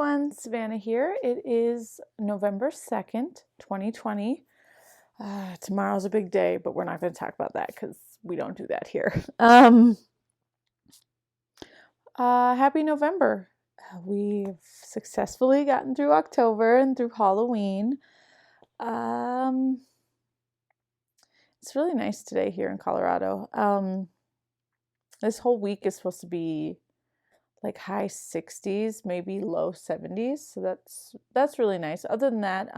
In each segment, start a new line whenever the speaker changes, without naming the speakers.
everyone, Savannah here. It is November 2nd, 2020. Tomorrow's a big day, but we're not going to talk about that because we don't do that here. Happy November. We've successfully gotten through October and through Halloween. It's really nice today here in Colorado. This whole week is supposed to be like high 60s, maybe low 70s. So that's really nice. Other than that,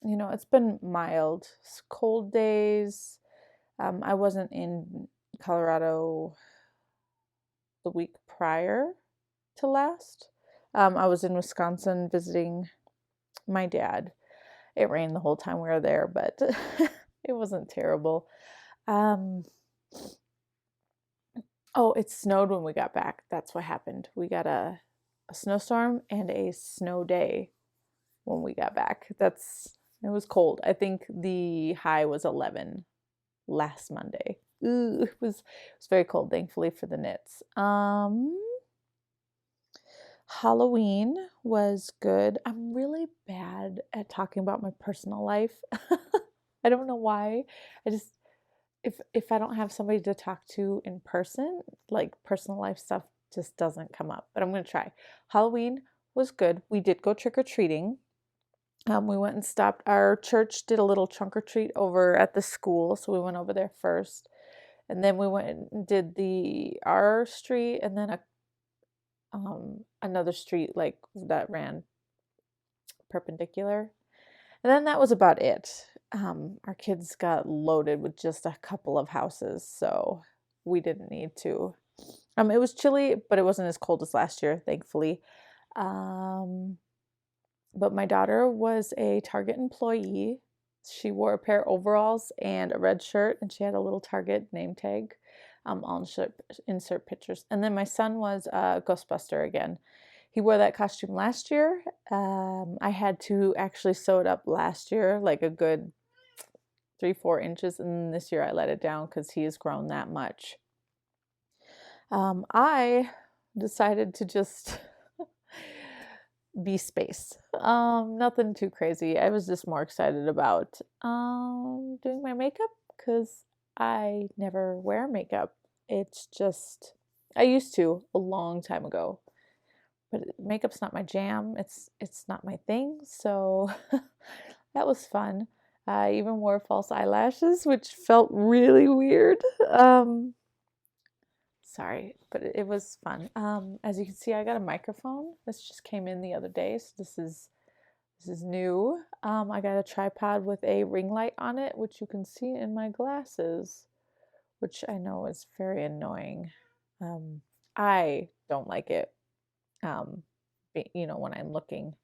it's been mild. It's cold days. I wasn't in Colorado the week prior to last. I was in Wisconsin visiting my dad. It rained the whole time we were there, but it wasn't terrible. Oh, it snowed when we got back. That's what happened. We got a snowstorm and a snow day when we got back. It was cold. I think the high was 11 last Monday. Ooh, it was very cold, thankfully, for the knits. Halloween was good. I'm really bad at talking about my personal life. I don't know why. If I don't have somebody to talk to in person, like personal life stuff just doesn't come up. But I'm going to try. Halloween was good. We did go trick-or-treating. We went and stopped. Our church did a little trunk or treat over at the school, so we went over there first. And then we went and did our street and then another street like that ran perpendicular. And then that was about it. Our kids got loaded with just a couple of houses, so we didn't need to. It was chilly, but it wasn't as cold as last year, thankfully. But my daughter was a Target employee. She wore a pair of overalls and a red shirt, and she had a little Target name tag. I'll insert pictures. And then my son was a Ghostbuster again. He wore that costume last year. I had to actually sew it up last year, like a good 3-4 inches, and this year I let it down because he has grown that much. I decided to just be space. Nothing too crazy. I was just more excited about doing my makeup because I never wear makeup. It's just, I used to a long time ago, but makeup's not my jam. It's not my thing. So that was fun. I even wore false eyelashes, which felt really weird. Sorry, but it was fun. As you can see, I got a microphone. This just came in the other day, so this is new. I got a tripod with a ring light on it, which you can see in my glasses, which I know is very annoying. I don't like it. When I'm looking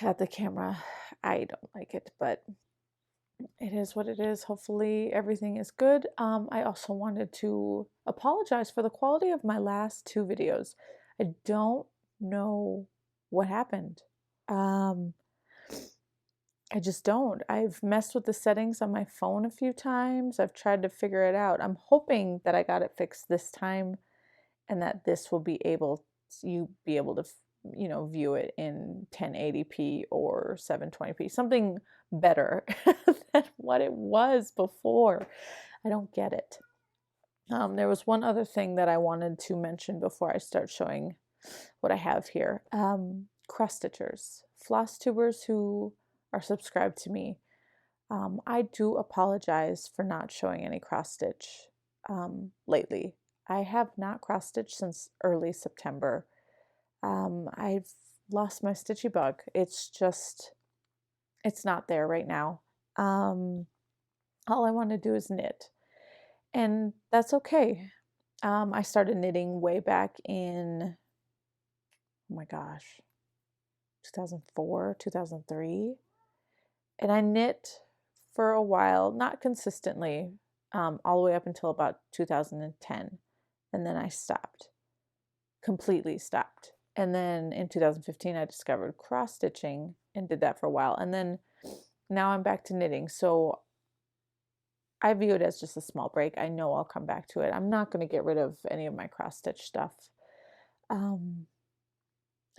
at the camera, I don't like it, but it is what it is. Hopefully everything is good. I also wanted to apologize for the quality of my last 2 videos. I don't know what happened. I just don't. I've messed with the settings on my phone a few times. I've tried to figure it out. I'm hoping that I got it fixed this time and that this will be able to view it in 1080p or 720p, something better than what it was before. I don't get it. There was one other thing that I wanted to mention before I start showing what I have here. Cross stitchers, floss tubers who are subscribed to me. I do apologize for not showing any cross stitch lately. I have not cross stitched since early September. I've lost my stitchy bug. It's not there right now. All I want to do is knit, and that's okay. I started knitting way back in, oh my gosh, 2004, 2003. And I knit for a while, not consistently, all the way up until about 2010. And then I stopped, completely stopped. And then in 2015, I discovered cross stitching and did that for a while. And then now I'm back to knitting. So I view it as just a small break. I know I'll come back to it. I'm not going to get rid of any of my cross stitch stuff. Um,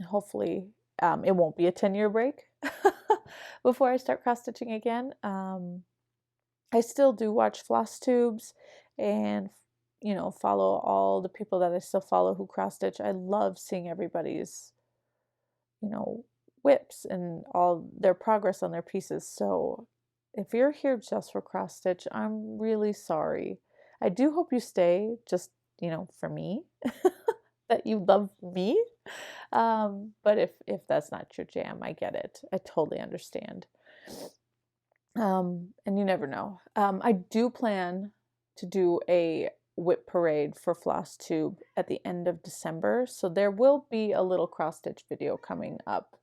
Hopefully, it won't be a 10-year break before I start cross stitching again. I still do watch floss tubes and follow all the people that I still follow who cross stitch. I love seeing everybody's you know whips and all their progress on their pieces. So if you're here just for cross stitch, I'm really sorry. I do hope you stay just for me, that you love me. But if that's not your jam, I get it. I totally understand. And you never know. I do plan to do a whip parade for Floss Tube at the end of December, so there will be a little cross stitch video coming up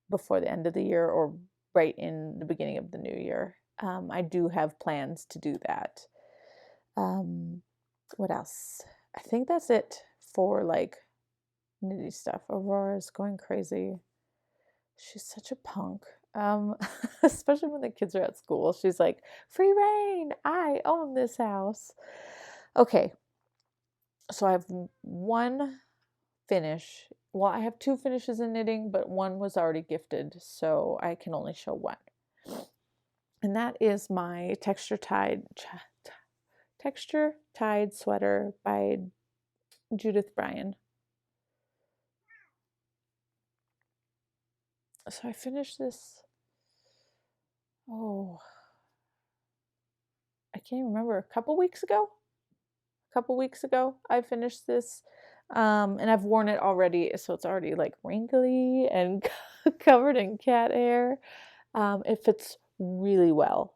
before the end of the year or right in the beginning of the new year. I do have plans to do that. What else? I think that's it for like nitty stuff. Aurora's going crazy. She's such a punk. Especially when the kids are at school. She's like, free reign. I own this house. Okay. So I have one finish. Well, I have two finishes in knitting, but one was already gifted, so I can only show one. And that is my texture tied sweater by Judith Bryan. So I finished this, I can't remember, a couple weeks ago I finished this, and I've worn it already, so it's already like wrinkly and covered in cat hair. It fits really well,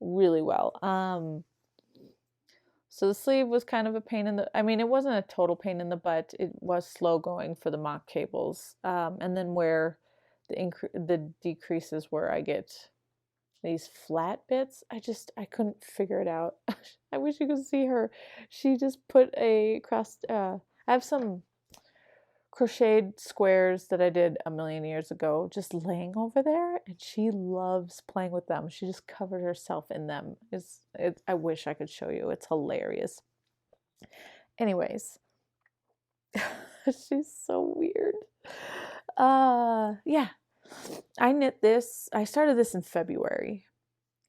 really well. So the sleeve was kind of a pain in the, I mean, it wasn't a total pain in the butt. It was slow going for the mock cables. And then where the decreases where I get these flat bits, I couldn't figure it out. I wish you could see her. She just put a I have some crocheted squares that I did a million years ago just laying over there, and she loves playing with them. She just covered herself in them. I wish I could show you. It's hilarious. Anyways, she's so weird. Yeah. I started this in February,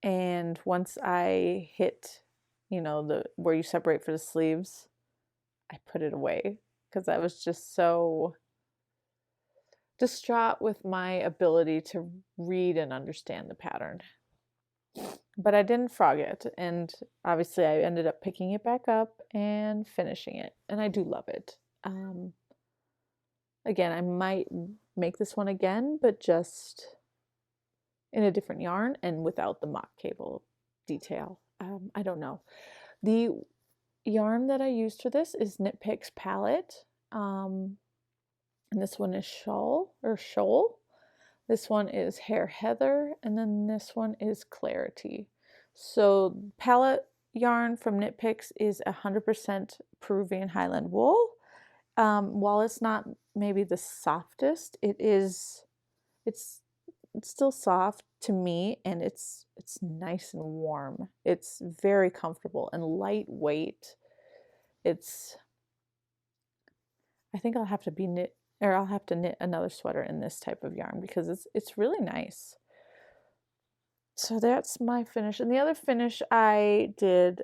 and once I hit, the where you separate for the sleeves, I put it away because I was just so distraught with my ability to read and understand the pattern. But I didn't frog it, and obviously I ended up picking it back up and finishing it, and I do love it. Again, I might make this one again, but just in a different yarn and without the mock cable detail. I don't know. The yarn that I used for this is Knit Picks Palette. And this one is Shoal. This one is Hair Heather, and then this one is Clarity. So palette yarn from Knit Picks is 100% Peruvian Highland wool. While it's not maybe the softest, it's still soft to me, and it's nice and warm. It's very comfortable and lightweight. I think I'll have to knit another sweater in this type of yarn because it's really nice. So that's my finish. And the other finish I did,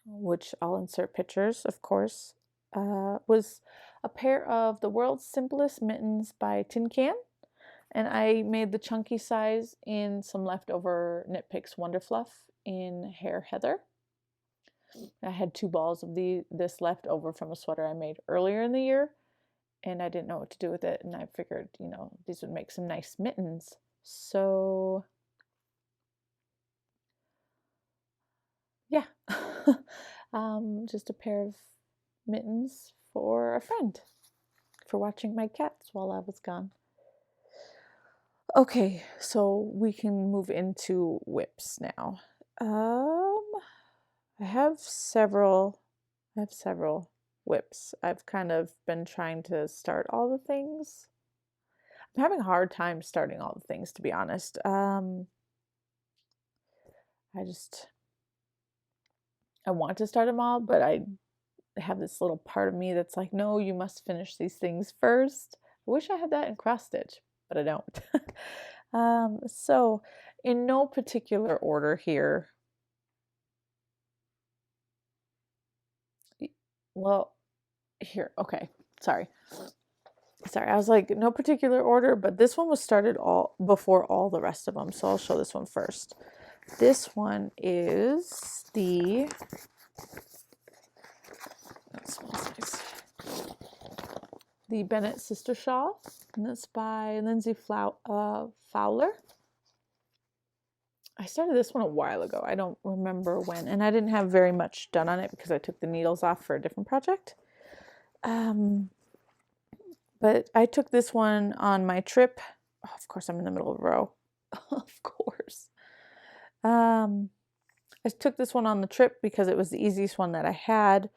which I'll insert pictures, of course, was a pair of the World's Simplest Mittens by Tin Can. And I made the chunky size in some leftover Knit Picks Wonder Fluff in Hair Heather. I had 2 balls of this left over from a sweater I made earlier in the year, and I didn't know what to do with it, and I figured, these would make some nice mittens. So yeah, just a pair of mittens for a friend for watching my cats while I was gone. Okay, so we can move into whips now. I have several whips. I've kind of been trying to start all the things. I'm having a hard time starting all the things, to be honest. I want to start them all, but have this little part of me that's like, no, you must finish these things first. I wish I had that in cross stitch, but I don't. So in no particular order here. Well, here, okay, sorry. I was like, no particular order, but this one was started all before all the rest of them, so I'll show this one first. This one is the, the Bennett Sister Shawl, and that's by Lindsay Fowler. I started this one a while ago. I don't remember when, and I didn't have very much done on it because I took the needles off for a different project. But I took this one on my trip. Oh, of course, I'm in the middle of a row. Of course. I took this one on the trip because it was the easiest one that I had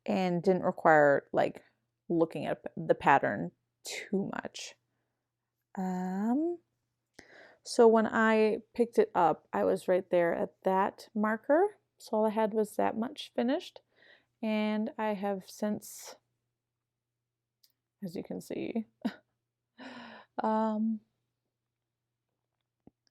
and didn't require like looking at the pattern too much. So when I picked it up, I was right there at that marker. So all I had was that much finished. And I have since, as you can see,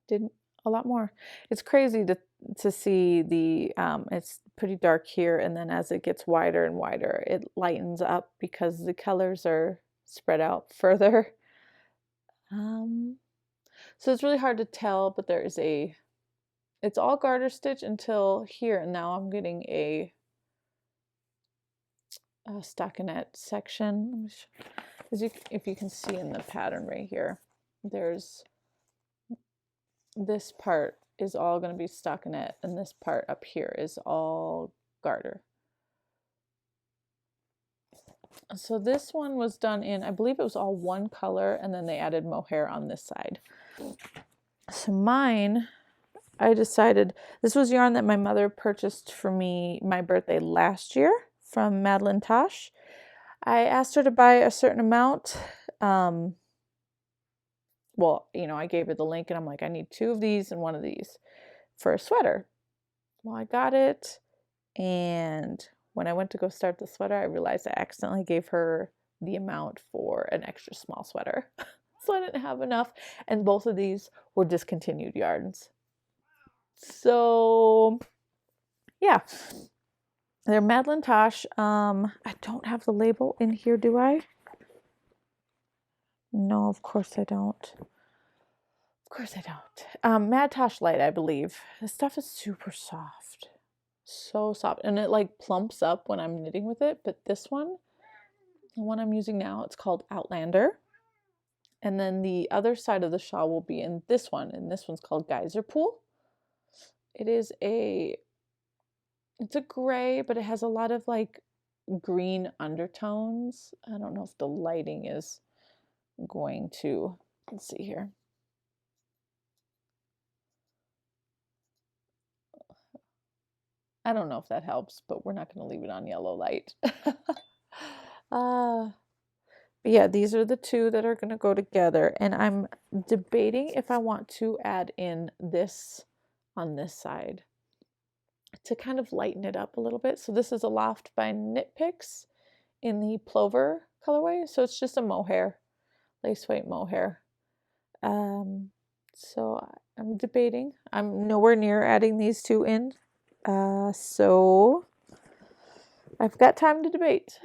did a lot more. It's crazy to see the, it's pretty dark here, and then as it gets wider and wider, it lightens up because the colors are spread out further. So it's really hard to tell, but there is it's all garter stitch until here, and now I'm getting a stockinette section. If you can see in the pattern right here, there's this part is all going to be stockinette, and this part up here is all garter. So this one was done in, I believe it was all one color, and then they added mohair on this side. So mine, I decided, this was yarn that my mother purchased for me my birthday last year from Madeline Tosh. I asked her to buy a certain amount. Well, you know, I gave her the link and I'm like, I need 2 of these and 1 of these for a sweater. Well, I got it, and when I went to go start the sweater, I realized I accidentally gave her the amount for an extra small sweater. So I didn't have enough, and both of these were discontinued yarns. So yeah, they're Madeline Tosh. I don't have the label in here, do I? No, of course I don't. Of course I don't. Mad Tosh Light, I believe. This stuff is super soft. So soft. And it like plumps up when I'm knitting with it. But this one, the one I'm using now, it's called Outlander. And then the other side of the shawl will be in this one. And this one's called Geyser Pool. It's a gray, but it has a lot of like green undertones. I don't know if the lighting is going to, let's see here. I don't know if that helps, but we're not going to leave it on yellow light. But yeah, these are the 2 that are going to go together. And I'm debating if I want to add in this on this side to kind of lighten it up a little bit. So this is a Loft by Knit Picks in the Plover colorway. So it's just a mohair, lace weight mohair. So I'm debating. I'm nowhere near adding these 2 in. So I've got time to debate.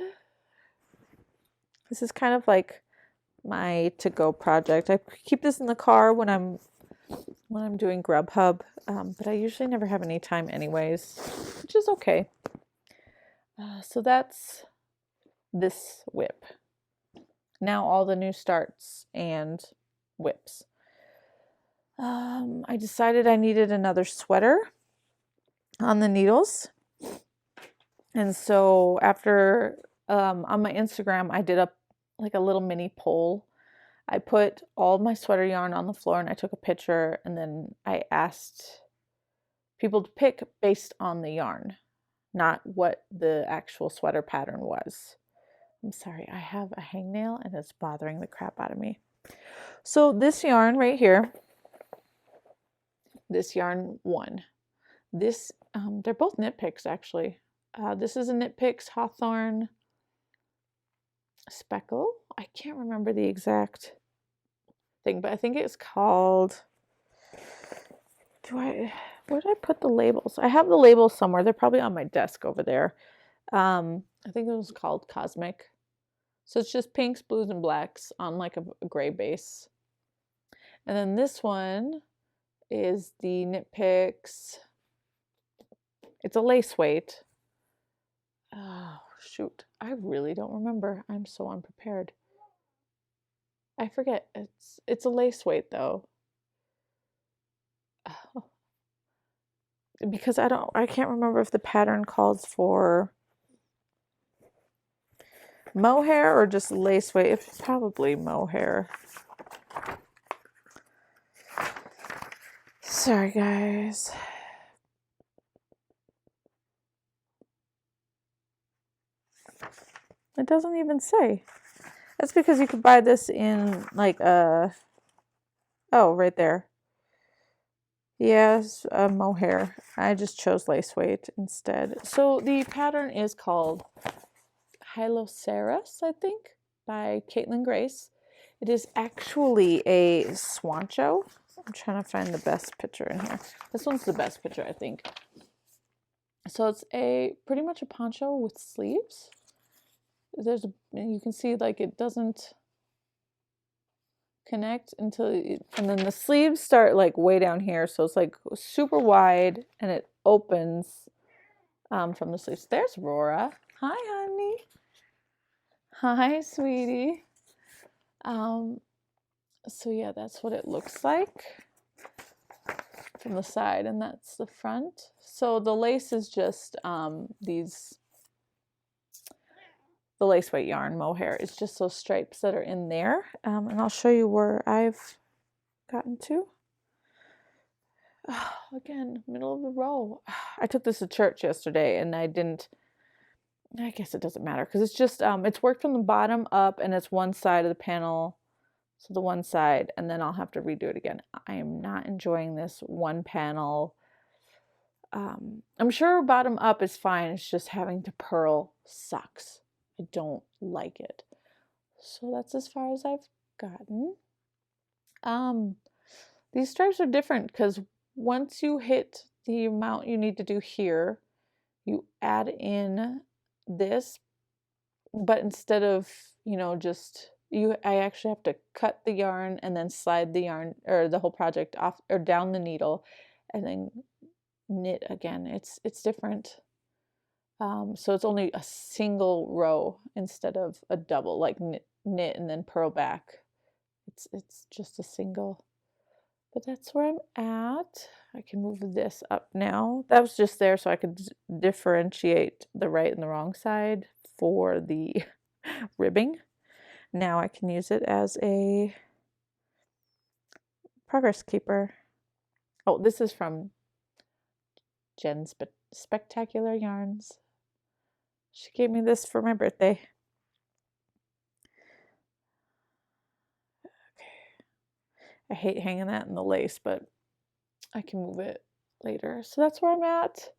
This is kind of like my to-go project. I keep this in the car when I'm doing Grubhub, but I usually never have any time anyways, which is okay. So that's this whip. Now all the new starts and whips. I decided I needed another sweater on the needles, and so after on my Instagram I did a little mini poll. I put all my sweater yarn on the floor and I took a picture, and then I asked people to pick based on the yarn, not what the actual sweater pattern was. I'm sorry, I have a hangnail and it's bothering the crap out of me. So this yarn right here, this yarn won. This, they're both Knit Picks actually. This is a Knit Picks Hawthorne Speckle. I can't remember the exact thing, but I think it's called, where did I put the labels? I have the labels somewhere. They're probably on my desk over there. I think it was called Cosmic. So it's just pinks, blues, and blacks on like a gray base. And then this one is the Knit Picks. It's a lace weight. Oh, shoot. I really don't remember. I'm so unprepared. I forget. It's a lace weight though. Oh. Because I can't remember if the pattern calls for mohair or just lace weight. It's probably mohair. Sorry, guys. It doesn't even say. That's because you could buy this in like a... Oh, right there. Yes, mohair. I just chose lace weight instead. So the pattern is called Hyloceras, I think, by Caitlin Grace. It is actually a swancho. I'm trying to find the best picture in here. This one's the best picture, I think. So it's pretty much a poncho with sleeves. You can see like it doesn't connect until and then the sleeves start like way down here, so it's like super wide and it opens from the sleeves. There's Rora. Hi, honey. Hi, sweetie. So yeah, that's what it looks like from the side, and that's the front. So the lace is just the lace weight yarn mohair. It's just those stripes that are in there. And I'll show you where I've gotten to. Oh, again, middle of the row. I took this to church yesterday and I guess it doesn't matter because it's just, it's worked from the bottom up and it's one side of the panel. So the one side, and then I'll have to redo it again. I am not enjoying this one panel. I'm sure bottom up is fine. It's just having to purl sucks. I don't like it. So that's as far as I've gotten. These stripes are different because once you hit the amount you need to do here, you add in this, but instead of, I actually have to cut the yarn and then slide the yarn or the whole project off or down the needle and then knit again. It's different. So it's only a single row instead of a double, like knit and then purl back. It's just a single. But that's where I'm at. I can move this up now. That was just there so I could differentiate the right and the wrong side for the ribbing. Now I can use it as a progress keeper. Oh, this is from Jen's Spectacular Yarns. She gave me this for my birthday. Okay. I hate hanging that in the lace, but I can move it later. So that's where I'm at.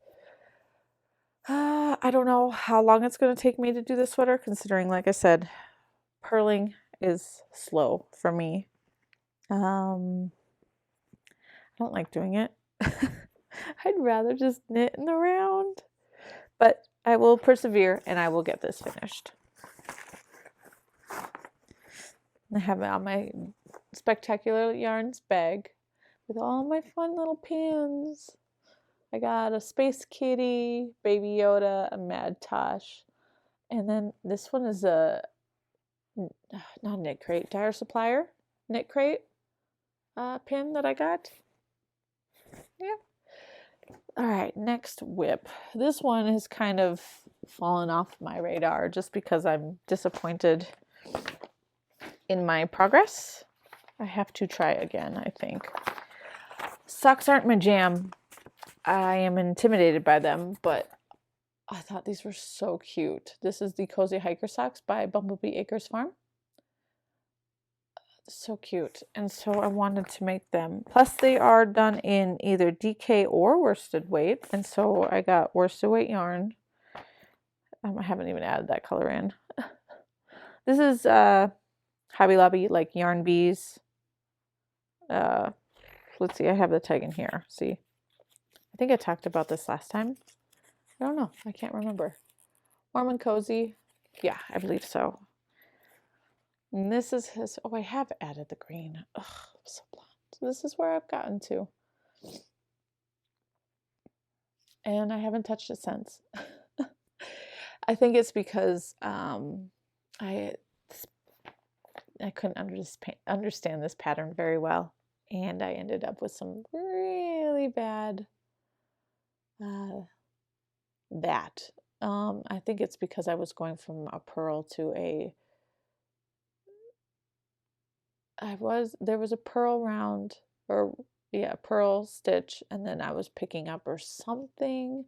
I don't know how long it's going to take me to do this sweater, considering, like I said, purling is slow for me. I don't like doing it. I'd rather just knit in the round, but I will persevere and I will get this finished. I have it on my Spectacular Yarns bag with all my fun little pins. I got a Space Kitty, Baby Yoda, a Mad Tosh, and then this one is a, not Knit Crate, Dire Supplier Knit Crate pin that I got. Yeah. All right, next whip. This one has kind of fallen off my radar just because I'm disappointed in my progress. I have to try again, I think. Socks aren't my jam. I am intimidated by them, but I thought these were so cute. This is the Cozy Hiker Socks by Bumblebee Acres Farm. So cute, and so I wanted to make them. Plus they are done in either DK or worsted weight, and so I got worsted weight yarn I haven't even added that color in. This is Hobby Lobby, like Yarn Bees. Let's see, I have the tag in here. See, I think I talked about this last time. I don't know. I can't remember. Warm and Cozy. Yeah, I believe so. And this is his. Oh, I have added the green. Ugh, I'm so blonde. So this is where I've gotten to. And I haven't touched it since. I think it's because I couldn't understand this pattern very well. And I ended up with some really bad that. I think it's because I was going from a purl to a there was a purl round, or yeah, purl stitch, and then I was picking up or something,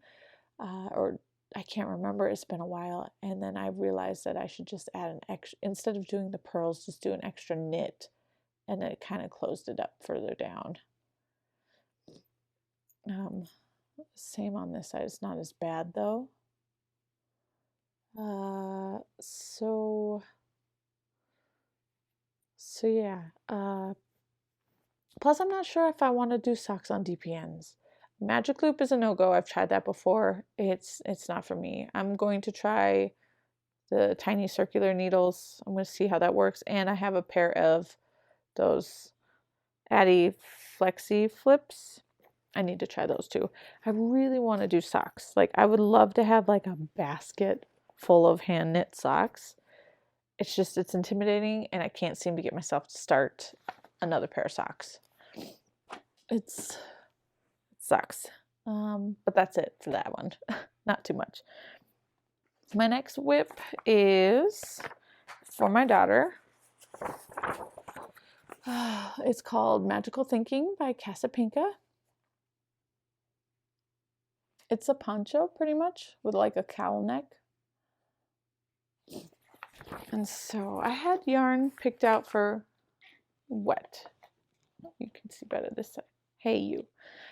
or I can't remember, it's been a while, and then I realized that I should just add an extra, instead of doing the purls, just do an extra knit, and it kind of closed it up further down. Same on this side, it's not as bad though. So yeah, plus I'm not sure if I want to do socks on DPNs. Magic loop is a no-go. I've tried that before. It's not for me. I'm going to try the tiny circular needles. I'm going to see how that works. And I have a pair of those Addy Flexi Flips. I need to try those too. I really want to do socks. Like, I would love to have like a basket full of hand knit socks. It's just, it's intimidating, and I can't seem to get myself to start another pair of socks. It sucks. But that's it for that one. Not too much. My next whip is for my daughter. It's called Magical Thinking by Casapinka. It's a poncho pretty much with like a cowl neck. And so I had yarn picked out for wet. You can see better this side. Hey, you.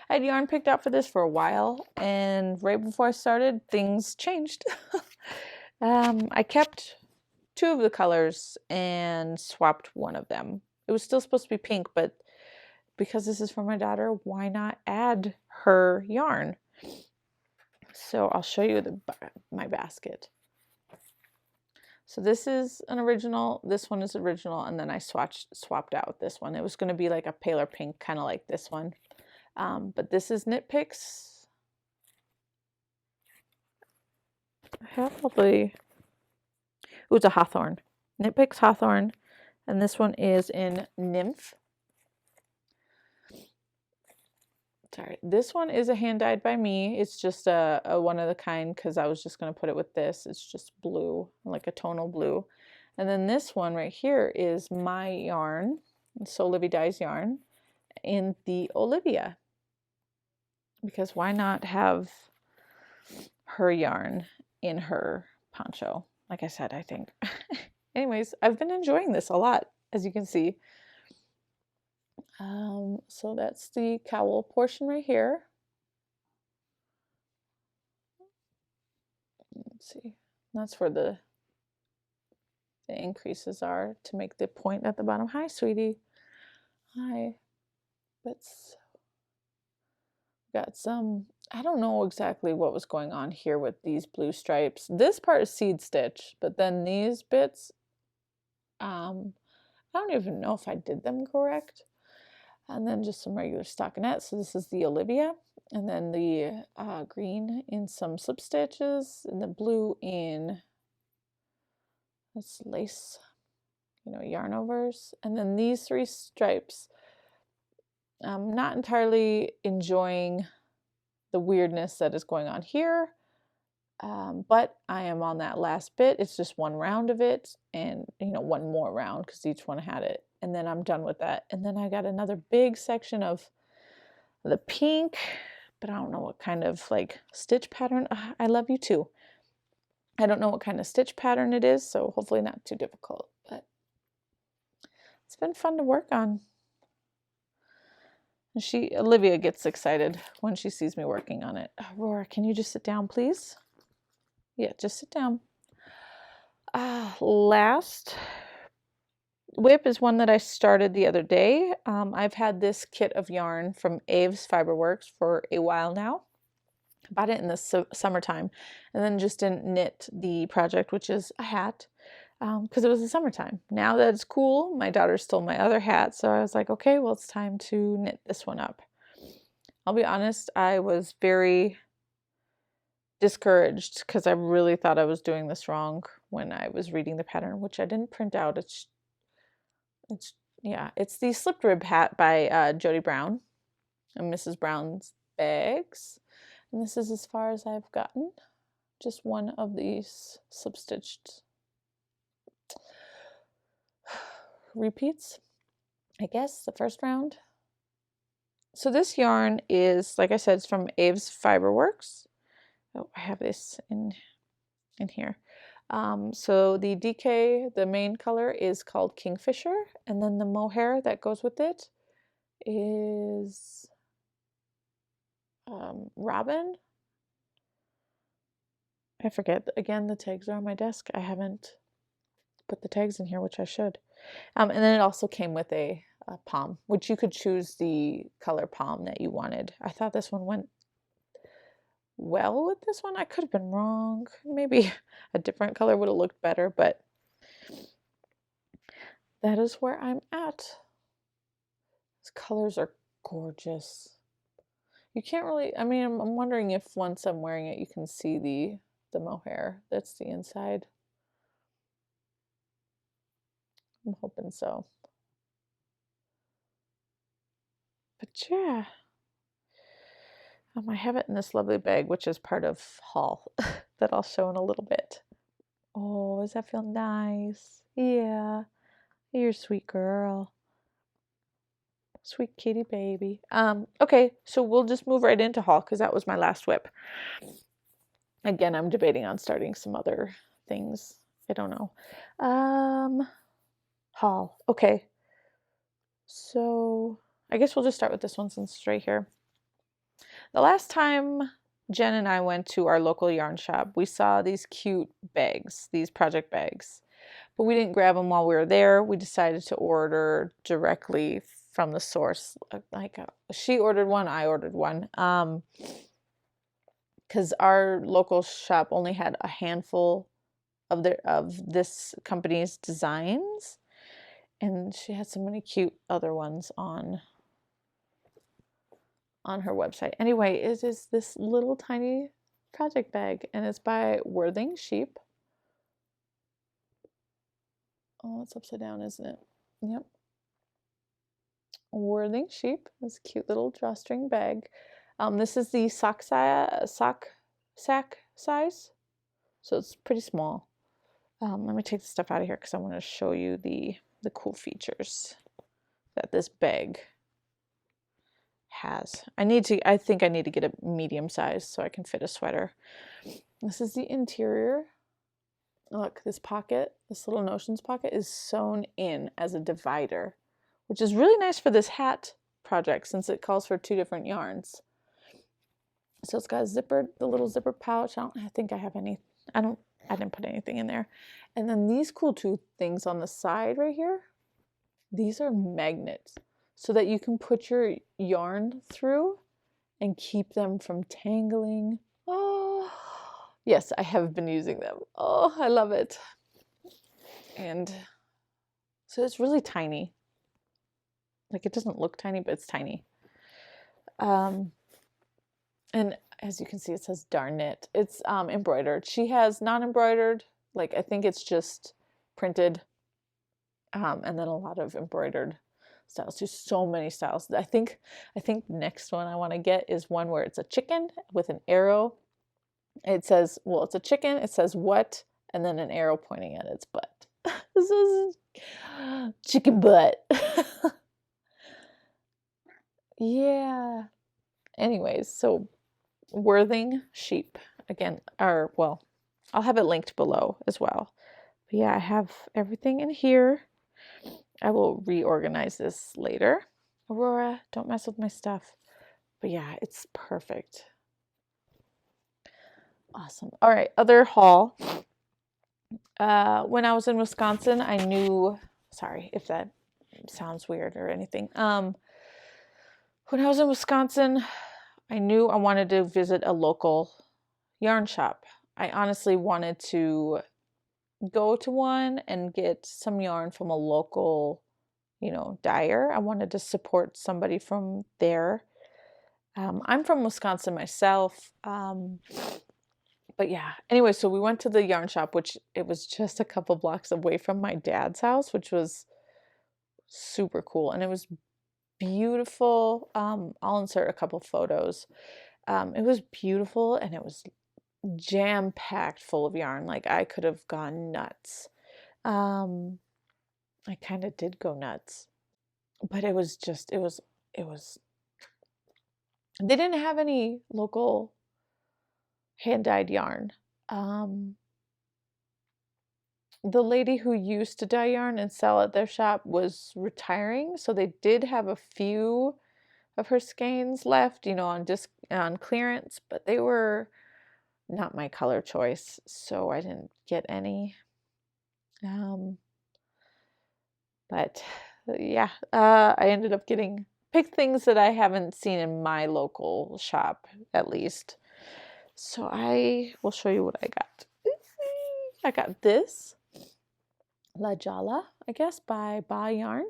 I had yarn picked out for this for a while, and right before I started, things changed. I kept 2 of the colors and swapped one of them. It was still supposed to be pink, but because this is for my daughter, why not add her yarn? So I'll show you my basket. So this is an original, this one is original, and then I swapped out this one. It was going to be like a paler pink, kind of like this one. But this is Knit Picks. I have probably, ooh, it's a Hawthorne. Knit Picks Hawthorne, and this one is in Nymph. Sorry, this one is a hand dyed by me. It's just a one of the kind, because I was just going to put it with this. It's just blue, like a tonal blue. And then this one right here is my yarn, Sewlivi dyes yarn, in the Olivia. Because why not have her yarn in her poncho? Like I said, I think. Anyways, I've been enjoying this a lot, as you can see. So that's the cowl portion right here. Let's see. That's where the increases are to make the point at the bottom. Hi, sweetie. Hi. But got some, I don't know exactly what was going on here with these blue stripes. This part is seed stitch, but then these bits, I don't even know if I did them correct. And then just some regular stockinette. So this is the Olivia, and then the green in some slip stitches, and the blue in this lace, yarn overs. And then these 3 stripes. I'm not entirely enjoying the weirdness that is going on here, but I am on that last bit. It's just one round of it, and one more round because each one had it. And then I'm done with that. And then I got another big section of the pink, but I don't know what kind of like stitch pattern. I love you too. I don't know what kind of stitch pattern it is, so hopefully not too difficult, but it's been fun to work on. And Olivia gets excited when she sees me working on it. Aurora, can you just sit down, please? Yeah, just sit down. Last whip is one that I started the other day. I've had this kit of yarn from Aves Fiberworks for a while now. I bought it in the summertime and then just didn't knit the project, which is a hat, because it was the summertime. Now that it's cool, my daughter stole my other hat, so I was like, okay, well, it's time to knit this one up. I'll be honest, I was very discouraged because I really thought I was doing this wrong when I was reading the pattern, which I didn't print out. It's the slipped rib hat by Jody Brown and Mrs. Brown's Bags. And this is as far as I've gotten. Just one of these slip stitched repeats, I guess, the first round. So this yarn is, like I said, it's from Aves Fiberworks. Oh, I have this in here. So the DK, the main color is called Kingfisher, and then the mohair that goes with it is Robin. I forget. Again, the tags are on my desk. I haven't put the tags in here, which I should. And then it also came with a palm, which you could choose the color palm that you wanted. I thought this one went well with this one. I could have been wrong. Maybe a different color would have looked better, but that is where I'm at. These colors are gorgeous. You can't really, I mean, I'm wondering if once I'm wearing it, you can see the mohair. That's the inside. I'm hoping so. But yeah. I have it in this lovely bag, which is part of haul that I'll show in a little bit. Oh, does that feel nice? Yeah, you're a sweet girl. Sweet kitty baby. Okay, so we'll just move right into haul because that was my last whip. Again, I'm debating on starting some other things. I don't know. Haul. Okay. So I guess we'll just start with this one since it's right here. The last time Jen and I went to our local yarn shop, we saw these cute bags, these project bags, but we didn't grab them while we were there. We decided to order directly from the source. Like she ordered one, I ordered one, because our local shop only had a handful of this company's designs, and she had so many cute other ones on her website. Anyway, it is this little tiny project bag, and it's by Worthing Sheep. Oh, it's upside down, isn't it? Yep. Worthing Sheep, this cute little drawstring bag. This is the sack size, so it's pretty small. Let me take the stuff out of here because I want to show you the cool features that this bag has. I think I need to get a medium size so I can fit a sweater. This is the interior. Look, this pocket, this little notions pocket is sewn in as a divider, which is really nice for this hat project since it calls for 2 different yarns. So it's got a zipper, the little zipper pouch. I think I have any. I didn't put anything in there. And then these cool 2 things on the side right here. These are magnets so that you can put your yarn through and keep them from tangling. Oh, yes, I have been using them. Oh, I love it. And so it's really tiny. Like, it doesn't look tiny, but it's tiny. And as you can see, it says darn knit. It's embroidered. She has non-embroidered. Like, I think it's just printed. And then a lot of embroidered styles. There's so many styles. I think next one I want to get is one where it's a chicken with an arrow. It says, well, it's a chicken. It says what, and then an arrow pointing at its butt. This is chicken butt. Yeah. Anyways, so Worthing Sheep again, well, I'll have it linked below as well. But yeah, I have everything in here. I will reorganize this later. Aurora, don't mess with my stuff. But yeah, it's perfect. Awesome. All right, other haul. When I was in Wisconsin, I knew, sorry if that sounds weird or anything. When I was in Wisconsin, I knew I wanted to visit a local yarn shop. I honestly wanted to go to one and get some yarn from a local, dyer. I wanted to support somebody from there. I'm from Wisconsin myself. But yeah, anyway, so we went to the yarn shop, which it was just a couple blocks away from my dad's house, which was super cool. And it was beautiful. I'll insert a couple photos. It was beautiful and it was jam-packed full of yarn. Like I could have gone nuts. I kind of did go nuts, but it was they didn't have any local hand-dyed yarn. The lady who used to dye yarn and sell at their shop was retiring, so they did have a few of her skeins left, on clearance, but they were not my color choice, so I didn't get any. But yeah, I ended up picked things that I haven't seen in my local shop, at least. So I will show you what I got. I got this La Jala, I guess, by Ba Yarn.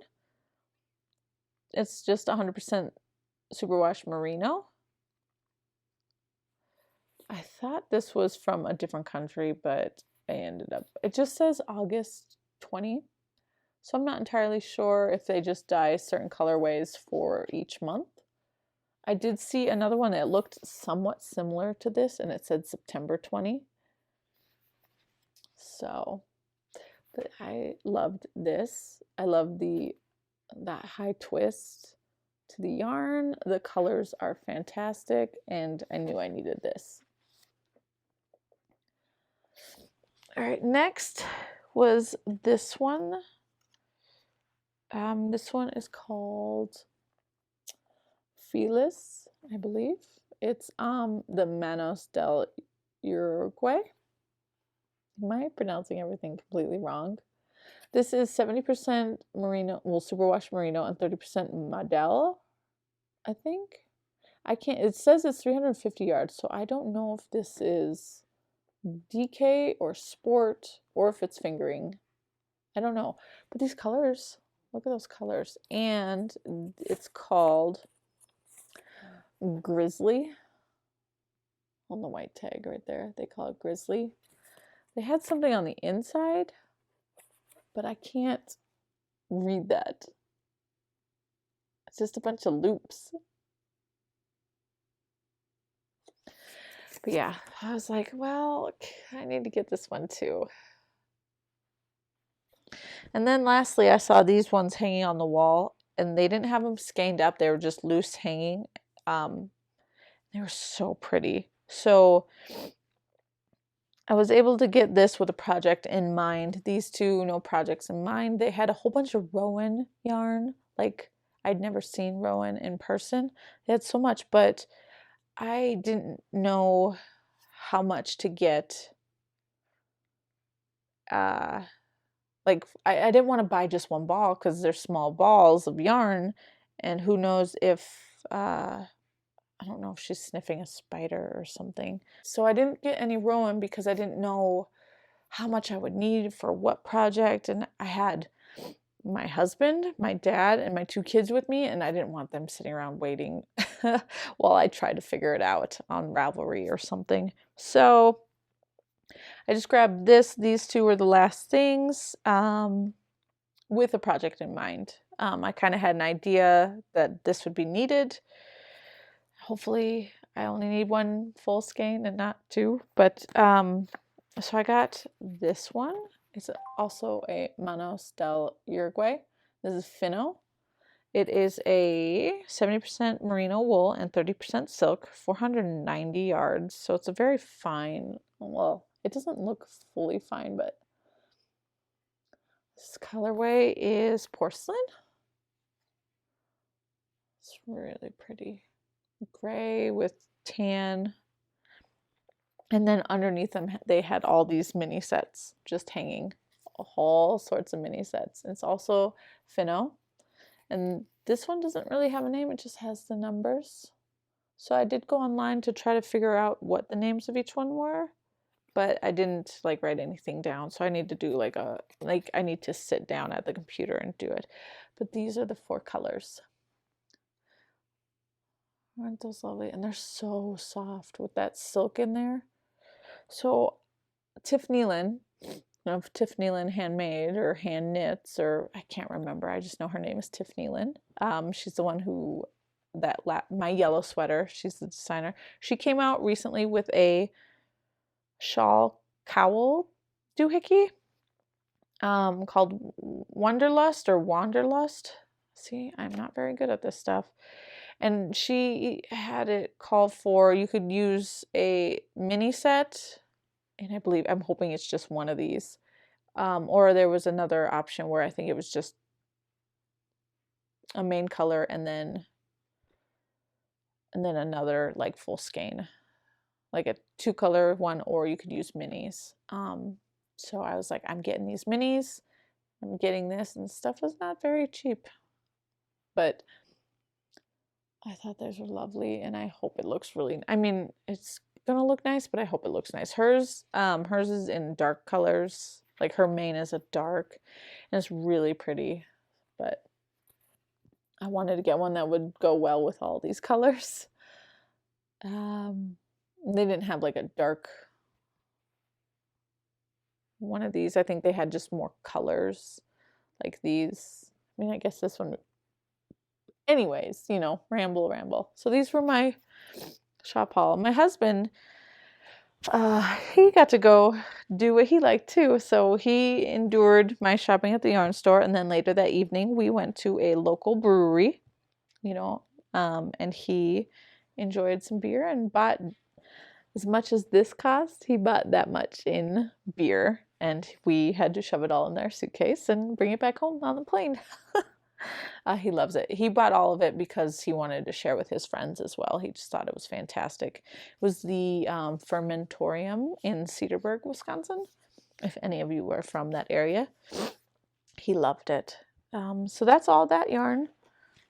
It's just 100% superwash merino. I thought this was from a different country, but it just says August 20. So I'm not entirely sure if they just dye certain colorways for each month. I did see another one that looked somewhat similar to this, and it said September 20. So, but I loved this. I love that high twist to the yarn. The colors are fantastic, and I knew I needed this. All right, next was this one. This one is called Felis, I believe. It's the Manos del Uruguay. Am I pronouncing everything completely wrong? This is 70% merino, superwash merino, and 30% Madel, I think. It says it's 350 yards, so I don't know if this is DK or sport or if it's fingering. I don't know. But these colors, look at those colors. And it's called Grizzly. On the white tag right there, they call it Grizzly. They had something on the inside, but I can't read that. It's just a bunch of loops. But yeah, I was like, well, I need to get this one too. And then lastly, I saw these ones hanging on the wall, and they didn't have them skeined up. They were just loose hanging. They were so pretty. So I was able to get this with a project in mind. These two, no projects in mind. They had a whole bunch of Rowan yarn. Like, I'd never seen Rowan in person. They had so much, but I didn't know how much to get. Like, I didn't want to buy just one ball because they're small balls of yarn. And who knows if, I don't know if she's sniffing a spider or something. So I didn't get any Rowan because I didn't know how much I would need for what project. And I had my husband, my dad, and my 2 kids with me, and I didn't want them sitting around waiting while I tried to figure it out on Ravelry or something. So I just grabbed these 2 were the last things with a project in mind. I kind of had an idea that this would be needed. Hopefully I only need 1 full skein and not 2, but so I got this one. It's also a Manos del Uruguay. This is Fino. It is a 70% merino wool and 30% silk, 490 yards. So it's a very fine, well, it doesn't look fully fine, but this colorway is porcelain. It's really pretty. Gray with tan. And then underneath them, they had all these mini sets just hanging, all sorts of mini sets. It's also Finno. And this one doesn't really have a name, it just has the numbers. So I did go online to try to figure out what the names of each one were, but I didn't like write anything down. So I need to do I need to sit down at the computer and do it. But these are the 4 colors. Aren't those lovely? And they're so soft with that silk in there. So Tiff Nealon of Tiff Nealon Handmade or Hand Knits, or I can't remember. I just know her name is Tiff Nealon. She's the one who my yellow sweater. She's the designer. She came out recently with a shawl cowl doohickey called Wanderlust or Wanderlust. See, I'm not very good at this stuff. And she had it called for, you could use a mini set, and I'm hoping it's just one of these. Or there was another option where I think it was just a main color and then another like full skein, like a 2-color one, or you could use minis. So I was like, I'm getting these minis, I'm getting this, and stuff was not very cheap, but I thought those were lovely, and I hope it looks really, I mean, it's gonna look nice, but I hope it looks nice. Hers is in dark colors, like her main is a dark, and it's really pretty, but I wanted to get one that would go well with all these colors. They didn't have like a dark one of these. I think they had just more colors like these. I mean, I guess this one, anyways, you know, ramble. So these were my shop haul. My husband, he got to go do what he liked too. So he endured my shopping at the yarn store, and then later that evening we went to a local brewery, you know, and he enjoyed some beer and bought as much as this cost. He bought that much in beer, and we had to shove it all in our suitcase and bring it back home on the plane. He loves it. He bought all of it because he wanted to share with his friends as well. He just thought it was fantastic. It was the Fermentorium in Cedarburg, Wisconsin. If any of you are from that area, he loved it. So that's all that yarn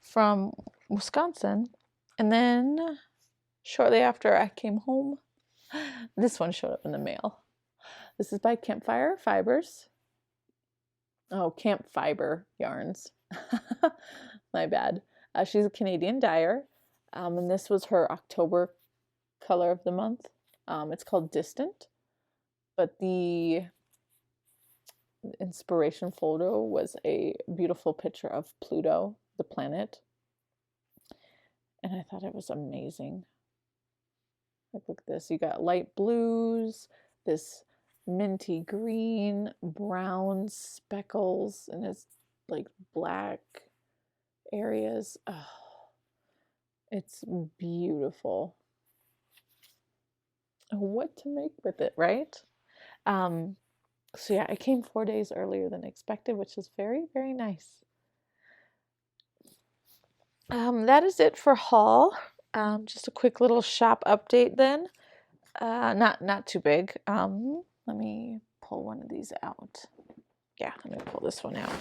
from Wisconsin. And then shortly after I came home, this one showed up in the mail. This is by Campfire Fibers. Oh, Camp Fiber Yarns. My bad. She's a Canadian dyer, and this was her October color of the month. It's called Distant, but the inspiration photo was a beautiful picture of Pluto, the planet, and I thought it was amazing. Like, look at this. You got light blues, this minty green, brown speckles, and it's like black areas. Oh, it's beautiful. What to make with it, right? So yeah, I came 4 days earlier than expected, which is very, very nice. That is it for haul. Just a quick little shop update then. Not too big. Let me pull one of these out. Yeah, let me pull this one out.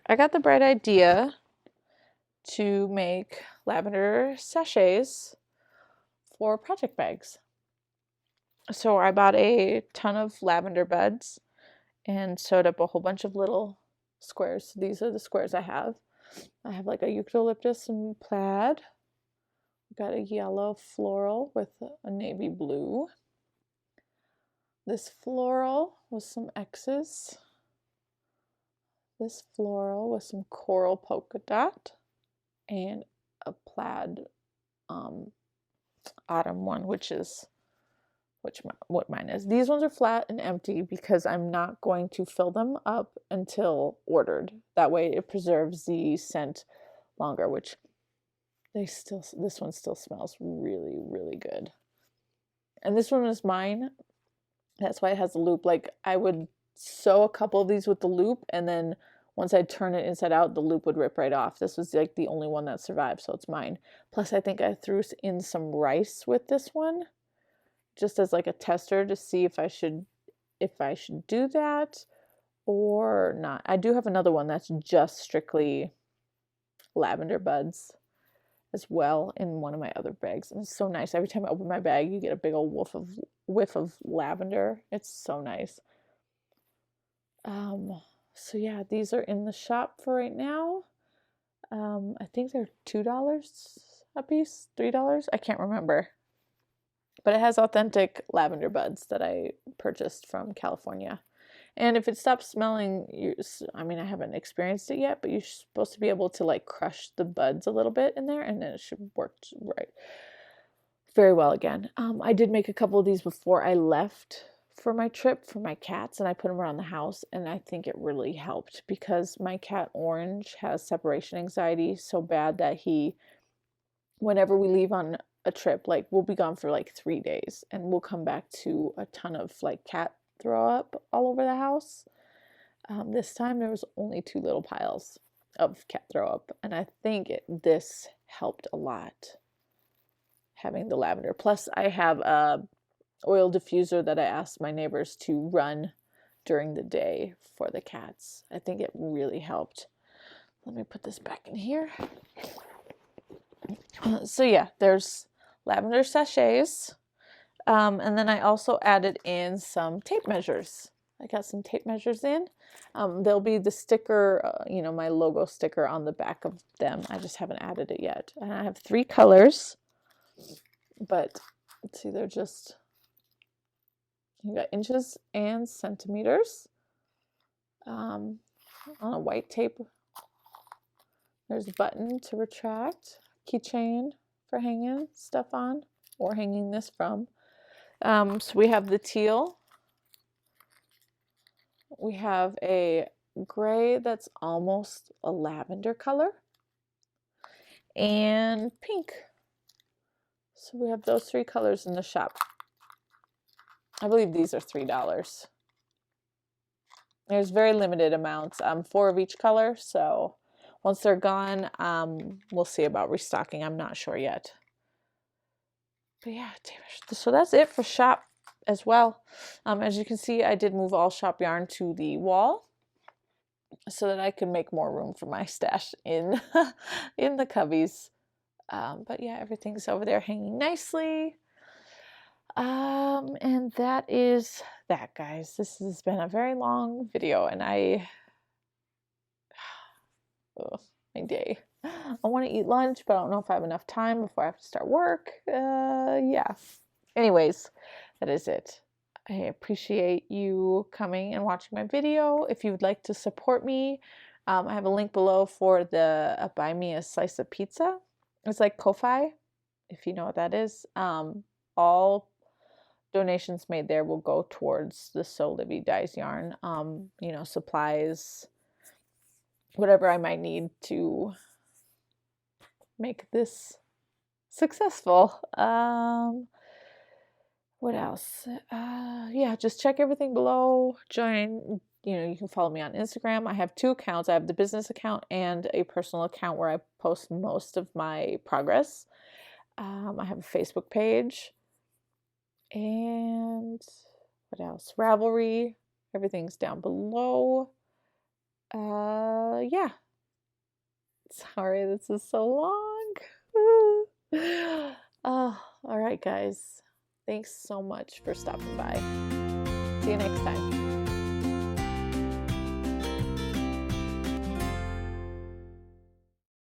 I got the bright idea to make lavender sachets for project bags. So I bought a ton of lavender buds and sewed up a whole bunch of little squares. These are the squares I have. I have like a eucalyptus and plaid. Got a yellow floral with a navy blue. This floral with some X's. This floral with some coral polka dot. And a plaid autumn one, what mine is. These ones are flat and empty because I'm not going to fill them up until ordered. That way it preserves the scent longer, which this one still smells really, really good. And this one is mine. That's why it has a loop. Like, I would sew a couple of these with the loop, and then once I turn it inside out, the loop would rip right off. This was like the only one that survived, so it's mine. Plus, I think I threw in some rice with this one, just as like a tester to see if I should do that or not. I do have another one that's just strictly lavender buds as well in one of my other bags, and it's so nice. Every time I open my bag, you get a big old whiff of lavender. It's so nice. So yeah, these are in the shop for right now. I think they're $2 a piece, $3. I can't remember. But it has authentic lavender buds that I purchased from California. And if it stops smelling, I mean, I haven't experienced it yet, but you're supposed to be able to like crush the buds a little bit in there, and then it should work very well again. I did make a couple of these before I left for my trip for my cats, and I put them around the house, and I think it really helped because my cat Orange has separation anxiety so bad that whenever we leave on a trip, like we'll be gone for like 3 days, and we'll come back to a ton of like cat throw up all over the house. This time there was only 2 little piles of cat throw up, and I think this helped a lot, having the lavender. Plus I have a oil diffuser that I asked my neighbors to run during the day for the cats. I think it really helped. Let me put this back in here. So yeah, there's lavender sachets. And then I also added in some tape measures. I got some tape measures in. There'll be the sticker, my logo sticker on the back of them. I just haven't added it yet. And I have 3 colors, but let's see, they're just, you got inches and centimeters on a white tape. There's a button to retract, keychain for hanging stuff on or hanging this from. So we have the teal. We have a gray that's almost a lavender color, and pink. So we have those 3 colors in the shop. I believe these are $3. There's very limited amounts, 4 of each color. So once they're gone, we'll see about restocking. I'm not sure yet. But yeah, so that's it for shop as well. As you can see, I did move all shop yarn to the wall so that I could make more room for my stash in in the cubbies. But yeah, everything's over there hanging nicely. And that is that, guys. This has been a very long video, and my day. I want to eat lunch, but I don't know if I have enough time before I have to start work. Yeah. Anyways, that is it. I appreciate you coming and watching my video. If you would like to support me, I have a link below for the Buy Me a Slice of Pizza. It's like Ko-Fi, if you know what that is. All donations made there will go towards the Sewlivi dyes yarn. Supplies, whatever I might need to make this successful. What else? Yeah, just check everything below. Join, you can follow me on Instagram. I have 2 accounts. I have the business account and a personal account where I post most of my progress. I have a Facebook page. And what else? Ravelry. Everything's down below. Yeah. Sorry, this is so long. All right, guys. Thanks so much for stopping by. See you next time.